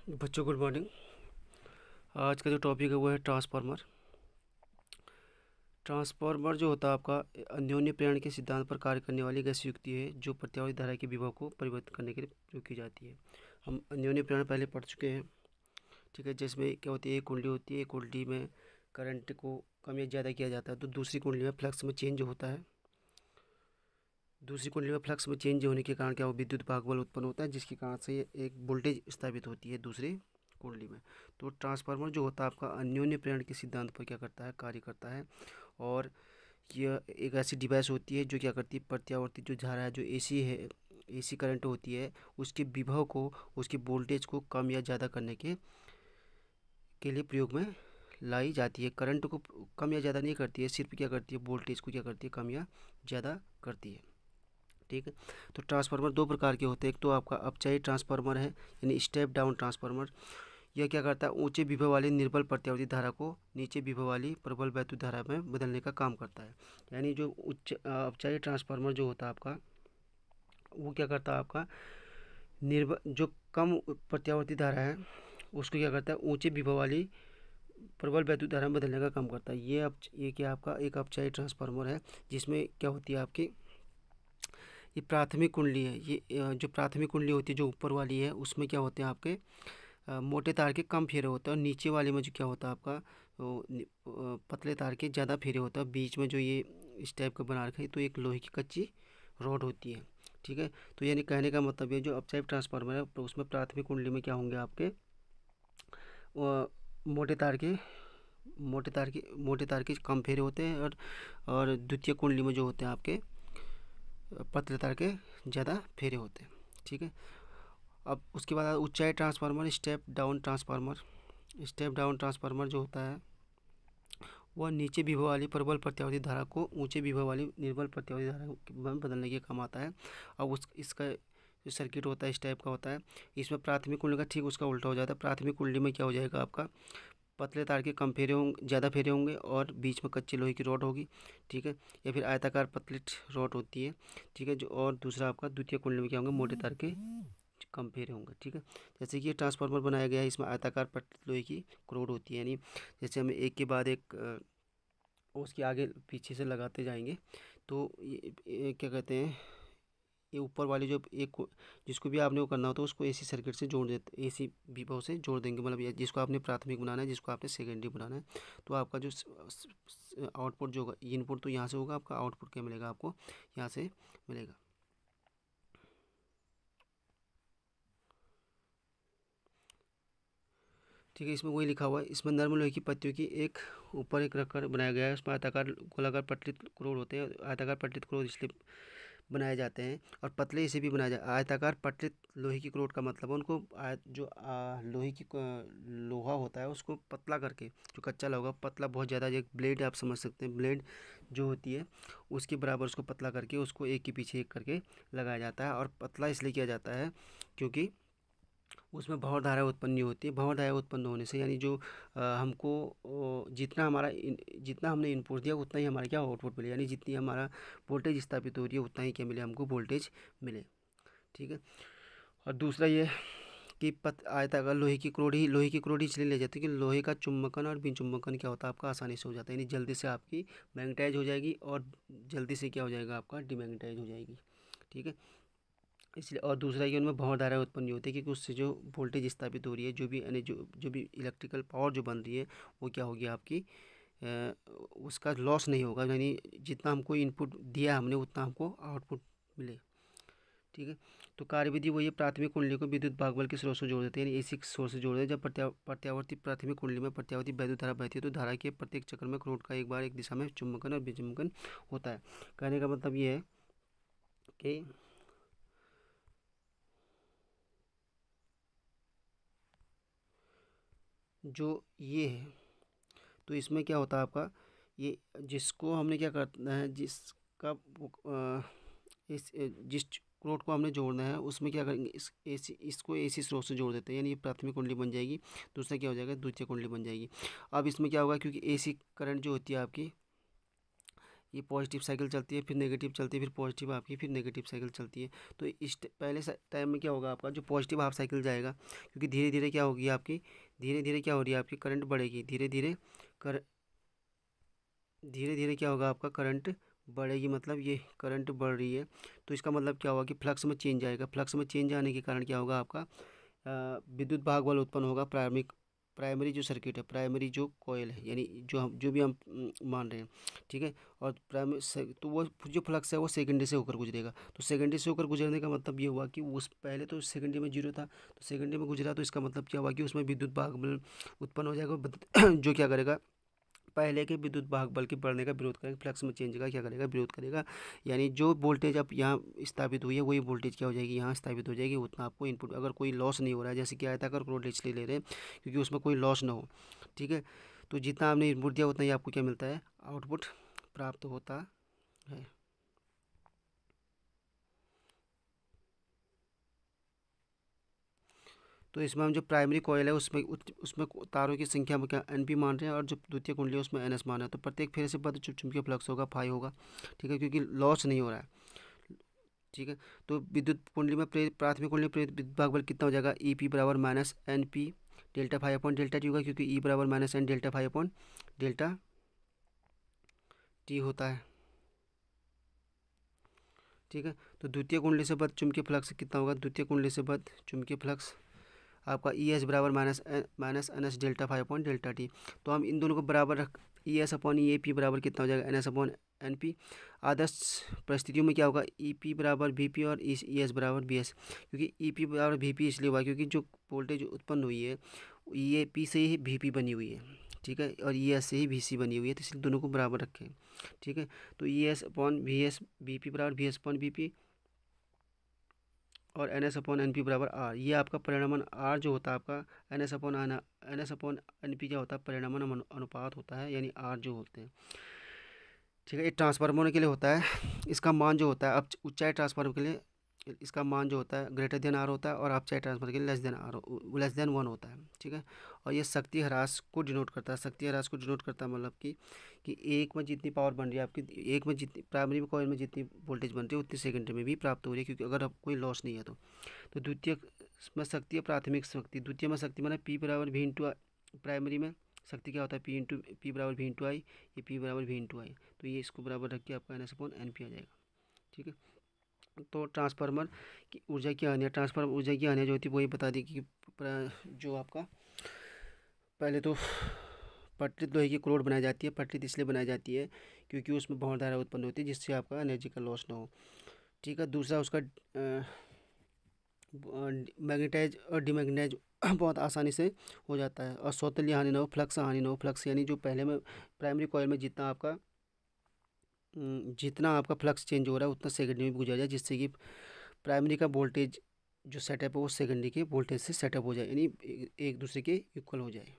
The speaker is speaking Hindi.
बच्चों गुड मॉर्निंग। आज का जो टॉपिक है वो है ट्रांसफार्मर। ट्रांसफार्मर जो होता है आपका अन्योन्य प्रेरण के सिद्धांत पर कार्य करने वाली एक ऐसी युक्ति है जो प्रत्यावर्ती धारा के विभव को परिवर्तित करने के लिए प्रयोग की जाती है। हम अन्योन्य प्रेरण पहले पढ़ चुके हैं, ठीक है। जिसमें क्या होती है, एक कुंडली होती है, एक कुंडली में करंट को कम या ज़्यादा किया जाता है तो दूसरी कुंडली में फ्लक्स में चेंज होता है। दूसरी कुंडली में फ्लक्स में चेंज होने के कारण क्या हो, विद्युत भागबल उत्पन्न होता है, जिसके कारण से एक वोल्टेज स्थापित होती है दूसरी कुंडली में। तो ट्रांसफार्मर जो होता है आपका अन्योन्य प्रेरण के सिद्धांत पर क्या करता है, कार्य करता है। और यह एक ऐसी डिवाइस होती है जो क्या करती है, प्रत्यावर्ती जो धारा है, जो एसी है, एसी करंट होती है, उसके विभव को, उसके वोल्टेज को कम या ज़्यादा करने के लिए प्रयोग में लाई जाती है। करंट को कम या ज़्यादा नहीं करती है, सिर्फ क्या करती है, वोल्टेज को क्या करती है, कम या ज़्यादा करती है, ठीक है। तो ट्रांसफार्मर दो प्रकार के होते हैं। एक तो आपका अपचायी ट्रांसफार्मर है, यानी स्टेप डाउन ट्रांसफार्मर। यह क्या करता है, ऊंचे विभव वाली निर्बल प्रत्यावर्ती धारा को नीचे विभव वाली प्रबल वैद्युत धारा में बदलने का काम करता है। यानी जो उच्च अपचायी ट्रांसफार्मर जो होता है आपका, वो क्या करता है, आपका निर्बल जो कम प्रत्यावर्ती धारा है उसको क्या करता है, ऊंचे विभव वाली प्रबल वैद्युत धारा में बदलने का काम करता है। ये क्या आपका एक अपचायी ट्रांसफार्मर है, जिसमें क्या होती है आपकी, ये प्राथमिक कुंडली है। ये जो प्राथमिक कुंडली होती है जो ऊपर वाली है, उसमें क्या होते हैं आपके मोटे तार के कम फेरे होते हैं, और नीचे वाले में जो क्या होता है आपका पतले तार के ज़्यादा फेरे होता है। बीच में जो ये इस टाइप का बना रखा है तो एक लोहे की कच्ची रॉड होती है, ठीक है। तो यानी कहने का मतलब ये जो अपचायी ट्रांसफार्मर है तो उसमें प्राथमिक कुंडली में क्या होंगे आपके मोटे तार के मोटे तार के कम फेरे होते हैं, और द्वितीय कुंडली में जो होते हैं आपके पतले तार के ज़्यादा फेरे होते हैं, ठीक है। अब उसके बाद ऊंचाई transformer, step down transformer. Step down transformer जो होता है वह नीचे विभव वाली प्रबल प्रत्यावर्ती धारा को ऊंचे विभव वाली निर्बल प्रत्यावर्ती धारा में बदलने के काम आता है। अब इसका जो सर्किट होता है इस टाइप का होता है। इसमें प्राथमिक कुंडली का ठीक उसका उल्टा हो जाता है। प्राथमिक कुंडली में क्या हो जाएगा आपका, पतले तार के कम फेरे होंगे, ज़्यादा फेरे होंगे, और बीच में कच्चे लोहे की रॉड होगी, ठीक है। या फिर आयताकार पतली रॉड होती है, ठीक है। जो और दूसरा आपका द्वितीय कुंडली में क्या होंगे, मोटे तार के कम फेरे होंगे, ठीक है। जैसे कि ये ट्रांसफार्मर बनाया गया है, इसमें आयताकार पतली लोहे की रॉड होती है, यानी जैसे हमें एक के बाद एक उसके आगे पीछे से लगाते जाएंगे तो ये क्या कहते हैं, ये ऊपर वाली जो एक जिसको भी आपने वो करना होता है उसको एसी सर्किट से जोड़ देते, एसी विभव से जोड़ देंगे। मतलब ये जिसको आपने प्राथमिक बनाना है, जिसको आपने सेकेंडरी बनाना है, तो आपका जो आउटपुट जो होगा, इनपुट तो यहाँ से होगा, आपका आउटपुट क्या मिलेगा, आपको यहाँ से मिलेगा, ठीक है। इसमें वही लिखा हुआ है, इसमें नर्म लोहे की पत्तियों की एक ऊपर एक रखकर बनाया गया है। उसमें आयताकार गोलाकार पट्टित क्रोड होते हैं। आयताकार पट्टित क्रोड इसलिए बनाए जाते हैं, और पतले इसे भी बनाया जाए। आयताकार पट्टित लोहे की क्रोड का मतलब है उनको लोहे की लोहा होता है उसको पतला करके, जो कच्चा लोहा पतला बहुत ज़्यादा, एक ब्लेड आप समझ सकते हैं, ब्लेड जो होती है उसके बराबर उसको पतला करके उसको एक के पीछे एक करके लगाया जाता है। और पतला इसलिए किया जाता है क्योंकि उसमें भंवर धारा उत्पन्न नहीं होती है। भंवर धारा उत्पन्न होने से यानी जो हमको जितना हमने इनपुट दिया उतना ही हमारा क्या आउटपुट मिले, यानी जितनी हमारा वोल्टेज स्थापित हो रही है उतना ही क्या मिले, हमको वोल्टेज मिले, ठीक है। और दूसरा ये कि आयताकार लोहे की क्रोडी इसलिए ले जाती है कि लोहे का चुंबकन और बिन चुंबकन क्या होता है आपका आसानी से हो जाता है, यानी जल्दी से आपकी मैग्नेटाइज हो जाएगी और जल्दी से क्या हो जाएगा, आपका डिमैग्नेटाइज हो जाएगी, ठीक है। इसलिए और दूसरा ये उनमें भंवर धारा उत्पन्न नहीं होती क्योंकि उससे जो वोल्टेज स्थापित हो रही है, जो भी यानी जो भी इलेक्ट्रिकल पावर जो बन रही है वो क्या होगी आपकी, उसका लॉस नहीं होगा, यानी जितना हमको इनपुट दिया हमने उतना हमको आउटपुट मिले, ठीक है। तो कार्यविधि वो ये प्राथमिक कुंडली को विद्युत भागबल के स्रोत से जोड़ देते हैं, यानी एसी स्रोत से जोड़ देते हैं। जब प्रत्यावर्ती प्राथमिक कुंडली में प्रत्यावर्ती वैद्युत धारा बहती है तो धारा के प्रत्येक चक्र में क्रोड का एक बार एक दिशा में चुंबकन और विचुंबकन होता है। कहने का मतलब ये है कि जो ये है, तो इसमें क्या होता है आपका, ये जिसको हमने क्या करना है, जिस क्रोड को हमने जोड़ना है उसमें क्या करेंगे, इसको एसी स्रोत से जोड़ देते हैं, यानी ये प्राथमिक कुंडली बन जाएगी। दूसरा क्या हो जाएगा, द्वितीय कुंडली बन जाएगी। अब इसमें क्या होगा, क्योंकि एसी करंट जो होती है आपकी, ये पॉजिटिव साइकिल चलती है, फिर नेगेटिव चलती है, फिर पॉजिटिव आपकी, फिर नेगेटिव साइकिल चलती है। तो इस पहले टाइम में क्या होगा आपका, जो पॉजिटिव हाफ साइकिल जाएगा, क्योंकि धीरे धीरे क्या होगी आपकी, धीरे धीरे क्या हो रही है आपकी करंट बढ़ेगी, धीरे धीरे धीरे धीरे क्या होगा आपका करंट बढ़ेगी, मतलब ये करंट बढ़ रही है। तो इसका मतलब क्या होगा कि फ्लक्स में चेंज आएगा, फ्लक्स में चेंज आने के कारण क्या होगा आपका विद्युत भाग बल उत्पन्न होगा। प्राइमरी जो सर्किट है, प्राइमरी जो कॉयल है, यानी जो भी हम मान रहे हैं, ठीक है। और प्राइमरी तो वो जो फ्लक्स है वो सेकेंडरी से होकर गुजरेगा। तो सेकेंडरी से होकर गुजरने का मतलब ये हुआ कि उस पहले तो सेकेंडरी में जीरो था, तो सेकेंडरी में गुजरा, तो इसका मतलब क्या हुआ कि उसमें विद्युत भाग बल उत्पन्न हो जाएगा, जो क्या करेगा, पहले के विद्युत भाग बल के बढ़ने का विरोध करेगा, फ्लक्स में चेंज का क्या करेगा, विरोध करेगा। यानी जो वोल्टेज अब यहाँ स्थापित हुई है वही वोल्टेज क्या हो जाएगी, यहाँ स्थापित हो जाएगी। उतना आपको इनपुट, अगर कोई लॉस नहीं हो रहा है, जैसे कि आयताकार क्रोड इसलिए ले रहे हैं क्योंकि उसमें कोई लॉस ना हो, ठीक है। तो जितना आपने इनपुट दिया उतना ही आपको क्या मिलता है, आउटपुट प्राप्त होता है। तो इसमें हम जो प्राइमरी कॉयल है उसमें तारों की संख्या में क्या NP मान रहे हैं, और जो द्वितीय कुंडली है उसमें NS मान रहे हैं। तो प्रत्येक फेरे से बद्ध चुंबकीय फ्लक्स होगा फाई होगा, ठीक है, क्योंकि लॉस नहीं हो रहा है, ठीक है। तो विद्युत कुंडली में प्राथमिक कुंडली में प्रेरित विद्युत भाग बल कितना हो जाएगा, EP बराबर minus NP delta phi upon delta T होगा, क्योंकि E बराबर minus N delta phi upon delta T होता है, ठीक है। तो द्वितीय कुंडली से बद्ध चुंबकीय फ्लक्स कितना होगा, द्वितीय कुंडली से बद्ध चुंबकीय फ्लक्स आपका ES बराबर minus NS delta phi upon delta T. तो हम इन दोनों को बराबर रख, ES अपॉन EP बराबर कितना हो जाएगा, NS अपॉन NP। आदर्श परिस्थितियों में क्या होगा, EP बराबर VP और ES बराबर BS, क्योंकि EP बराबर VP इसलिए हुआ क्योंकि जो वोल्टेज उत्पन्न हुई है EP से ही VP बनी हुई है, ठीक है, और ES से ही VC बनी हुई है, तो इसलिए दोनों को बराबर रखें, ठीक है। तो ES अपॉन VS, VP बराबर VS अपॉन VP और NS अपॉन NP बराबर R। ये आपका परिणामन R जो होता है आपका NS अपॉन NP क्या होता है, परिणामन अनुपात होता है, यानी R जो होते हैं, ठीक है। ये ट्रांसफार्मर के लिए होता है, इसका मान जो होता है, अब ऊंचाई ट्रांसफार्मर के लिए इसका मान जो होता है ग्रेटर देन R होता है, और अपचाई ट्रांसफार्मर के लिए लेस देन 1 होता है, ठीक है। और ये शक्ति ह्रास को डिनोट करता है, शक्ति ह्रास को डिनोट करता है, मतलब कि एक में जितनी पावर बन रही है आपकी, एक में जितनी प्राइमरी कॉइल में जितनी वोल्टेज बन रही है उतनी सेकेंडरी में भी प्राप्त हो रही है, क्योंकि अगर अब कोई लॉस नहीं है तो द्वितीय में शक्ति, प्राथमिक शक्ति, द्वितीय में शक्ति माना P बराबर V इंटू, प्राइमरी में शक्ति क्या होता है, P बराबर V इंटू आई, ये P बराबर V इंटू आई। तो ये इसको बराबर रख के आपका NS अपॉन NP आ जाएगा, ठीक है। तो ट्रांसफार्मर की ऊर्जा की हानि, ट्रांसफार्मर ऊर्जा की हानि जो होती है वही बता दी कि जो आपका पहले तो पट्टित लोहे की क्रोड बनाई जाती है, पट्टित इसलिए बनाई जाती है क्योंकि उसमें बहुत धारा उत्पन्न होती है जिससे आपका एनर्जी का लॉस ना हो, ठीक है। दूसरा उसका मैग्नेटाइज और डिमैग्नेटाइज बहुत आसानी से हो जाता है, और सौतन्य हानि ना हो, फ्लक्स हानि ना हो। फ्लक्स यानी जो पहले में प्राइमरी कॉइल में जितना आपका फ्लक्स चेंज हो रहा है उतना सेकेंडरी में गुजर जाए, जिससे कि प्राइमरी का वोल्टेज जो सेटअप है वो सेकेंडरी के वोल्टेज से सेटअप हो जाए, यानी एक दूसरे के इक्वल हो जाए।